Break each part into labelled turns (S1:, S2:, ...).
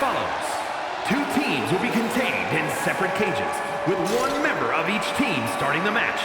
S1: follows. 2 teams will be contained in separate cages, with 1 member of each team starting the match.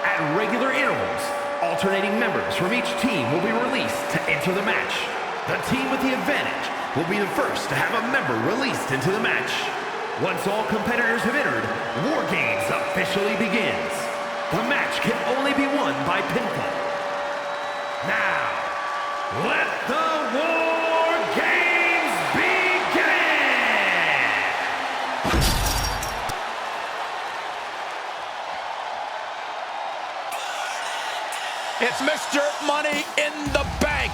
S1: At regular intervals, alternating members from each team will be released to enter the match. The team with the advantage will be the first to have a member released into the match. Once all competitors have entered, Wargames officially begins. The match can only be won by pinfall. Now, let the Wargames begin!
S2: It's Mr. Money in the Bank.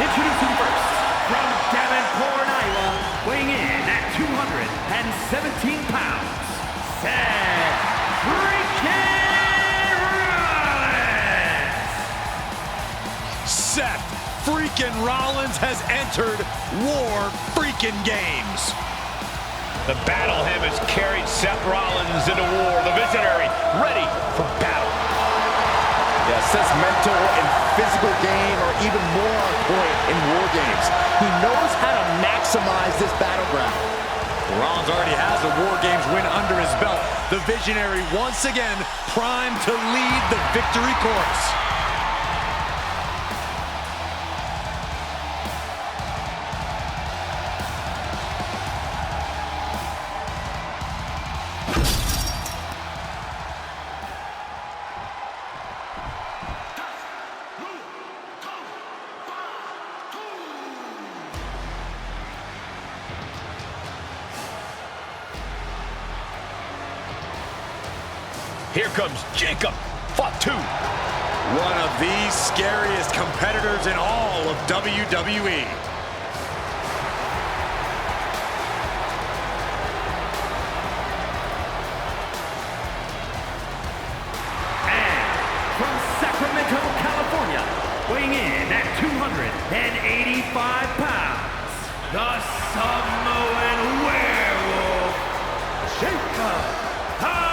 S1: Introducing first, from Davenport, Iowa, weighing in at 217 pounds, Seth freaking Rollins!
S2: Seth freaking Rollins has entered War freaking Games.
S3: The battle hymn has carried Seth Rollins into war. The visionary ready for battle.
S4: Yeah, Seth's mental and physical game are even more on point in War Games. He knows how to maximize this battleground.
S2: Rollins already has a War Games win under his belt. The visionary once again primed to lead the victory course.
S3: Here comes Jacob Fatu.
S2: One of the scariest competitors in all of WWE.
S1: And from Sacramento, California, weighing in at 285 pounds, the Samoan werewolf, Jacob Fatu!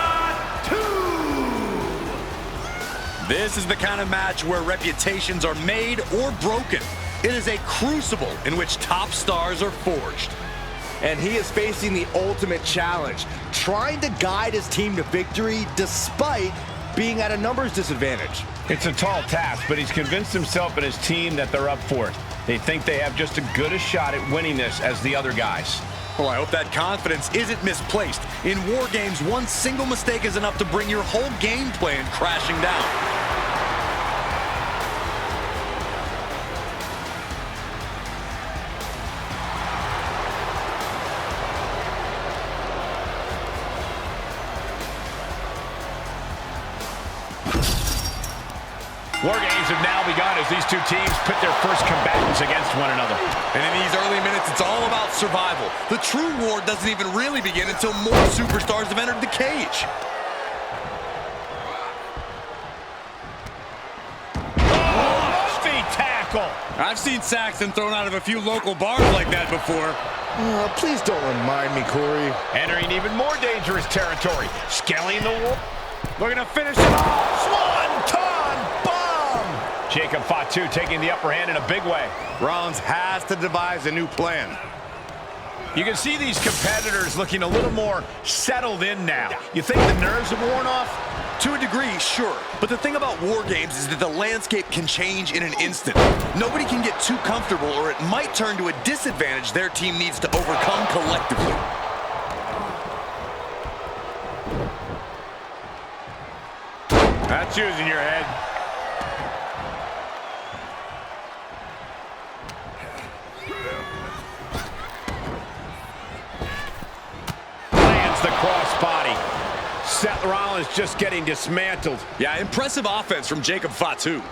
S2: This is the kind of match where reputations are made or broken. It is a crucible in which top stars are forged.
S4: And he is facing the ultimate challenge, trying to guide his team to victory despite being at a numbers disadvantage.
S3: It's a tall task, but he's convinced himself and his team that they're up for it. They think they have just as good a shot at winning this as the other guys.
S2: Well, I hope that confidence isn't misplaced. In War Games, one single mistake is enough to bring your whole game plan crashing down.
S3: War Games have now begun as these 2 teams pit their first combatants against one another.
S2: And in these early minutes, it's all about survival. The true war doesn't even really begin until more superstars have entered the cage.
S3: Oh, feet tackle.
S2: I've seen Saxton thrown out of a few local bars like that before.
S4: Please don't remind me, Corey.
S3: Entering even more dangerous territory. Scaling the wall. Looking to finish it off. Swanton bomb. Jacob Fatu taking the upper hand in a big way.
S2: Rollins has to devise a new plan.
S3: You can see these competitors looking a little more settled in now. You think the nerves have worn off?
S2: To a degree, sure. But the thing about War Games is that the landscape can change in an instant. Nobody can get too comfortable or it might turn to a disadvantage their team needs to overcome collectively.
S3: That's using your head. Lands the crossbody. Seth Rollins just getting dismantled.
S2: Yeah, impressive offense from Jacob Fatu.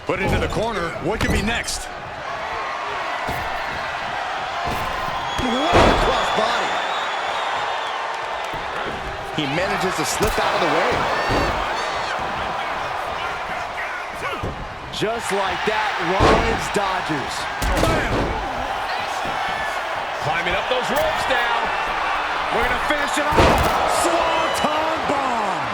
S2: Put it into the corner. What could be next?
S4: What a crossbody. he manages to slip out of the way. Just like that, Rollins dodges.
S3: Bam! Climbing up those ropes now. We're going to finish it off. Swanton bomb.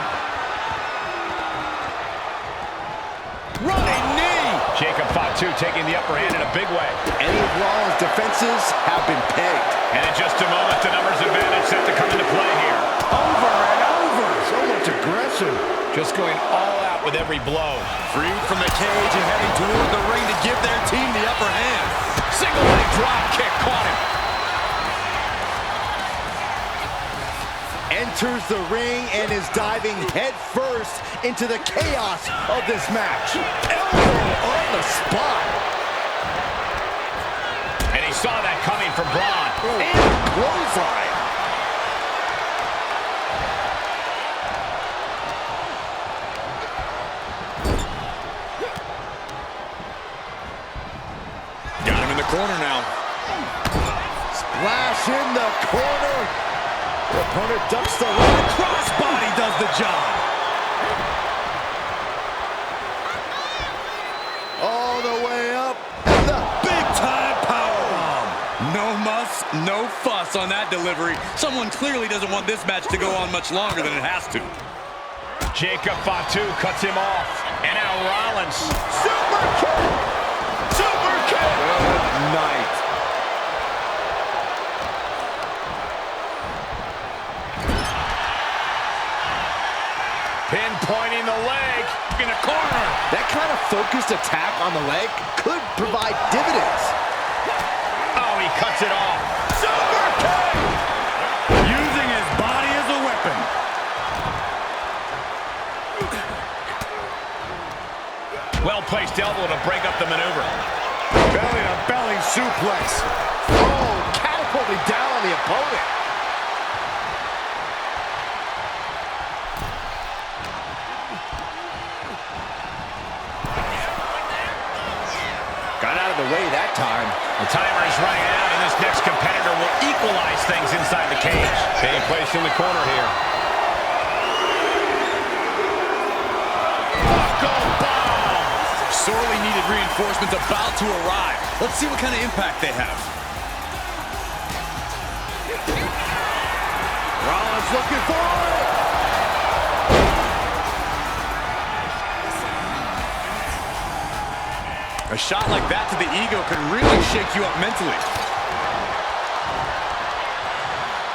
S3: Running knee. Jacob Fatu taking the upper hand in a big way.
S4: Any of Rollins' defenses have been pegged.
S3: And in just a moment, the numbers advantage set to come into play here. Over and over.
S4: So much aggression.
S3: Just going all out with every blow.
S2: Freed from the cage and heading toward the ring to give their team the upper hand.
S3: Single leg drop kick caught him.
S4: Enters the ring and is diving headfirst into the chaos of this match. Elbow on the spot.
S3: And he saw that coming from Braun.
S4: And a clothesline.
S2: Got him in the corner now.
S4: Splash in the corner. The opponent ducks the line.
S2: Crossbody does the job.
S4: All the way up. And the
S2: Big time powerbomb. No muss, no fuss on that delivery. Someone clearly doesn't want this match to go on much longer than it has to.
S3: Jacob Fatu cuts him off. And now Rollins.
S4: super kick.
S3: Super kick.
S4: Good night.
S3: Pinpointing the leg in the corner.
S4: That kind of focused attack on the leg could provide dividends.
S3: Oh, he cuts it off.
S2: Super kick! Using his body as a weapon.
S3: Well-placed elbow to break up the maneuver.
S2: Belly-to-belly suplex.
S4: Oh, catapulted down on the opponent. Got out of the way that time.
S3: The timer is running out, and this next competitor will equalize things inside the cage. Being placed in the corner here.
S2: Sorely needed reinforcements about to arrive. Let's see what kind of impact they have.
S4: Rollins looking for it.
S2: A shot like that to the ego could really shake you up mentally.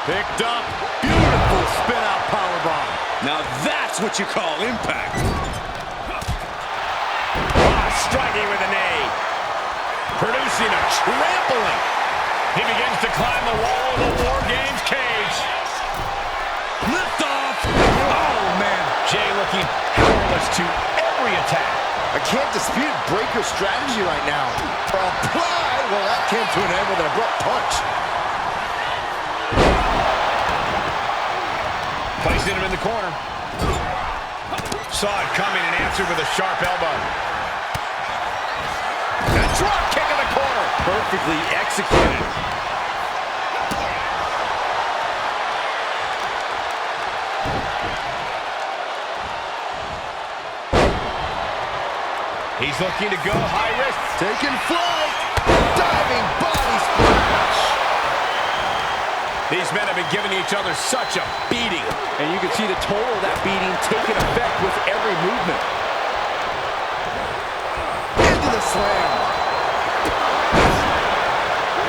S2: Picked up. Beautiful spin-out powerbomb. Now that's what you call impact.
S3: Striking with a knee. Producing a trampling. He begins to climb the wall of the Wargames cage.
S2: Lift off. Oh, man.
S3: Jay looking powerless to every attack.
S4: I can't dispute Breaker's strategy right now. Apply. Well, that came to an end with an abrupt punch.
S3: Placing him in the corner. Saw it coming and answered with a sharp elbow. A drop kick in the corner.
S4: Perfectly executed.
S3: He's looking to go high risk.
S4: Taking flight. Diving body splash.
S3: These men have been giving each other such a beating.
S4: And you can see the toll of that beating taking effect with every movement. Into the slam.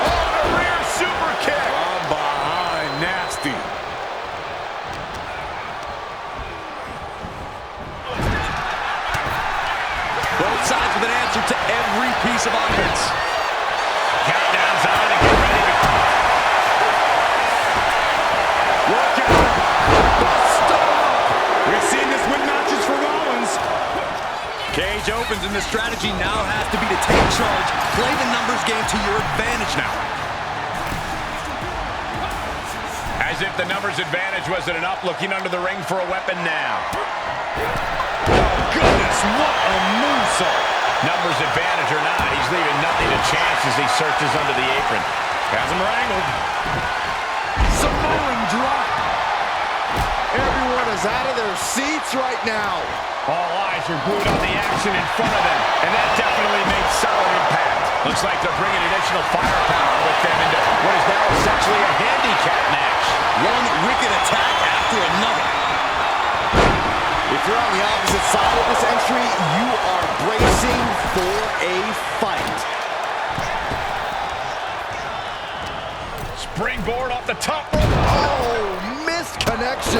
S3: Oh, the rear super kick.
S2: From behind, nasty. Both sides with an answer to every piece of offense.
S3: Countdown's on and get ready to...
S2: Work out. Bust up. We've seen this win matches for Rollins. Cage opens and the strategy now has to be to take charge. Play the numbers game to your advantage now.
S3: As if the numbers advantage wasn't enough, looking under the ring for a weapon now.
S2: Goodness, what a moonsault.
S3: Numbers advantage or not, he's leaving nothing to chance as he searches under the apron. Has him wrangled.
S2: Samoan drop. Air
S4: is out of their seats right now.
S3: All eyes are glued on the action in front of them, and that definitely makes solid impact. Looks like they're bringing additional firepower with them into what is now essentially a handicap match.
S2: One wicked attack after another.
S4: If you're on the opposite side of this entry, you are bracing for a fight.
S3: Springboard off the top rope.
S4: Oh, missed connection.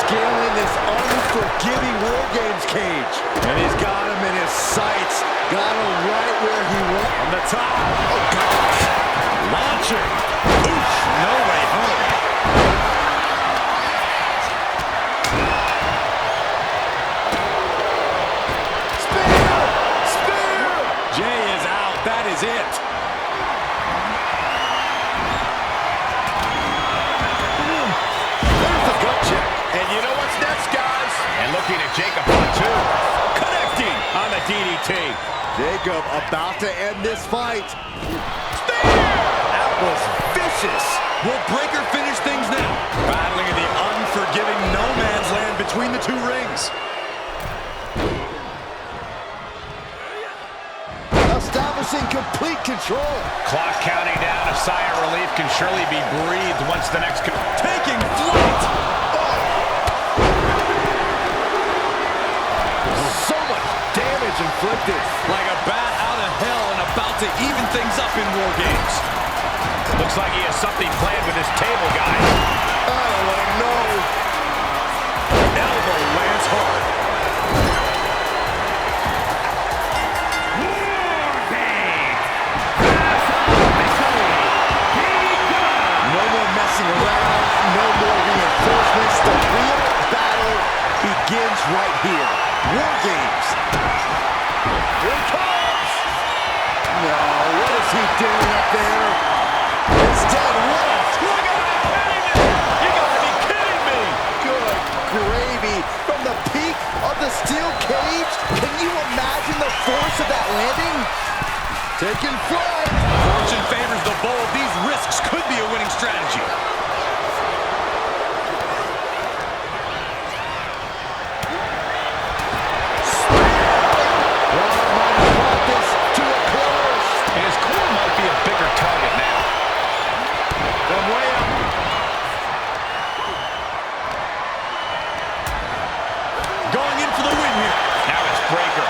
S4: Scaling this unforgiving Wargames cage. And he's got him in his sights. Got him right where he wants.
S2: On the top. Oh, gosh. Launcher. Oof. No way home.
S4: Spear! Spear!
S2: Jay is out. That is it.
S4: There's the gut check.
S3: And you know what's next, guys? And looking at Jacob Fatu.
S2: Connecting on the DDT.
S4: Jacob about to end this fight.
S2: Spear! That was vicious. Will Breaker finish things now? Battling in the unforgiving no man's land between the two rings.
S4: Establishing complete control.
S3: Clock counting down. A sigh of relief can surely be breathed once the next...
S2: Taking flight.
S4: So much damage inflicted.
S2: Like a bat out of hell and about to even things up in Wargames.
S3: Looks like he has something planned with his table, guys.
S4: I don't want to know.
S2: Elbow lands hard.
S4: No more messing around. No more reinforcements. The real battle begins right here. Wargames. Here it comes. No, what is he doing up there? It's done. What?
S3: Look at that! You gotta be kidding me!
S4: Good gravy. From the peak of the steel cage, can you imagine the force of that landing? Taking flight.
S2: Fortune favors the bold. These risks could be a winning strategy.
S3: And his core might be a bigger target now.
S4: From way up.
S2: Going in for the win here.
S3: Now it's Breaker.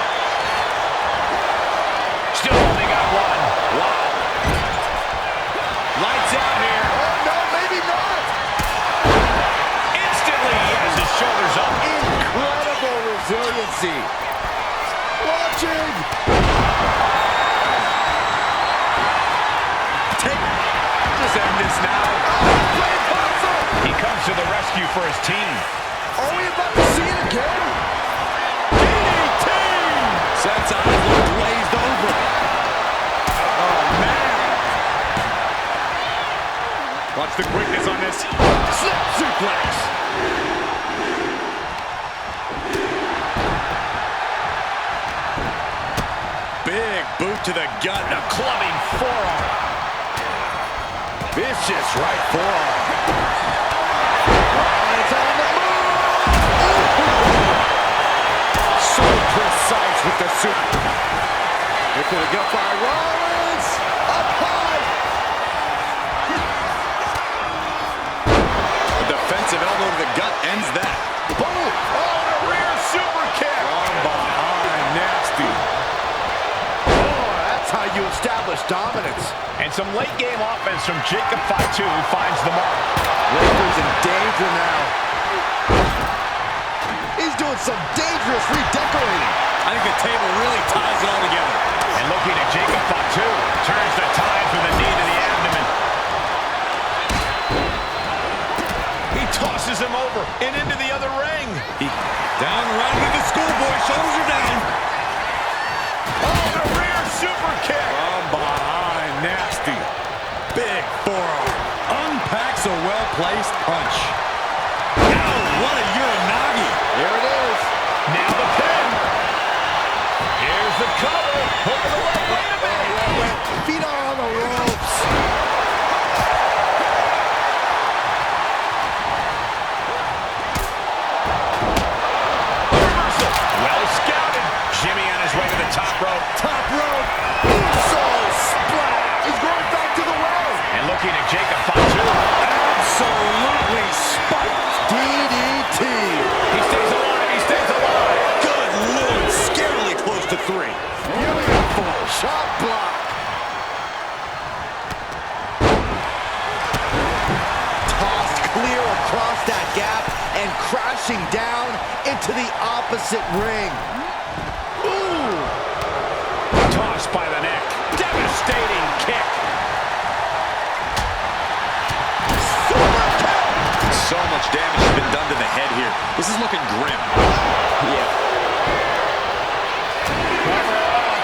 S3: Still only got one. Wow. Lights out here.
S4: Oh, no, maybe not.
S3: Instantly he has his shoulders up.
S4: Incredible resiliency. Watching.
S3: Just end this now.
S4: Play puzzle.
S3: He comes to the rescue for his team.
S4: Are we about to see it again?
S2: DDT! Sets eyes look glazed over. Oh, man. Watch the quickness on this. Slip suplex. Big boot to the gut.
S3: The clubbing forearm.
S4: Vicious right forearm. Rollins on the move. So precise with the super. Into the gut by Rollins. Up high.
S2: A defensive elbow to the gut ends that.
S4: Boom. Oh, and a rear super kick.
S2: Arm behind, nasty.
S4: Oh, that's how you establish dominance.
S3: And some late game offense from Jacob Fatu, who finds the mark.
S4: Lakers in danger now. He's doing some dangerous redecorating.
S2: I think the table really ties it all together.
S3: And looking at Jacob Fatu, turns the tide with a knee to the abdomen. He tosses him over and into the other ring.
S2: Down right into the schoolboy, shoulders are down.
S3: Oh, the rear super kick.
S2: From behind, nasty. Big forearm. Unpacks a well-placed punch. Oh, what a uranagi.
S4: Here it is.
S3: Now the pin. Here's the cover. Hook of the leg. Wait a minute.
S4: Feet are on the ropes. gap and crashing down into the opposite ring. Ooh!
S3: Tossed by the neck. Devastating kick.
S4: Super kick!
S2: So much damage has been done to the head here. This is looking grim.
S4: Yeah.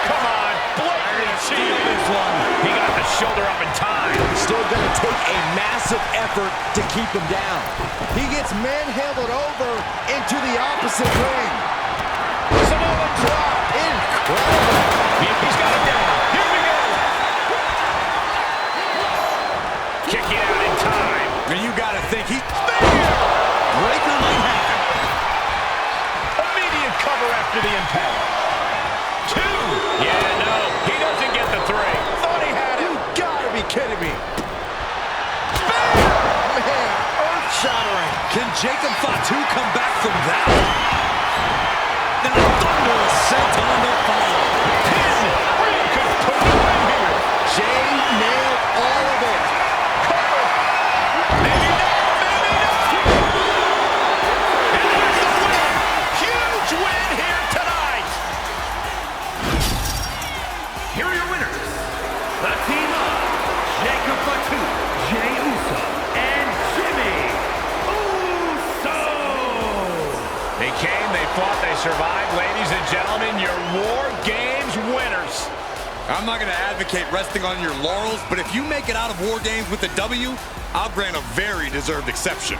S3: Come on. Blatantly cheated this one. He got the shoulder up in time.
S4: Still going to take a massive effort to keep him down. He gets manhandled over into the opposite ring. Samoa drop. Incredible.
S3: He's got it down. Here we go. Kicking out in time.
S2: And you got to think he... Breaker might happen.
S3: Immediate cover after the impact. 2. Yeah, no. He doesn't get the 3. Thought he had it.
S4: You gotta be kidding me. Man, earth-shattering.
S2: Can Jacob Fatu come back from that? And a thunderous senton to follow.
S3: Pin. Really could put it in here.
S4: Jay nailed all of it.
S3: Cover. Maybe not. Maybe not. And there's the win. Huge win here tonight.
S1: Here are your winners. The team of Jacob Fatu, Jey Uso, and Jimmy Uso.
S3: They came, they fought, they survived. Ladies and gentlemen, your War Games winners.
S2: I'm not going to advocate resting on your laurels, but if you make it out of War Games with the W, I'll grant a very deserved exception.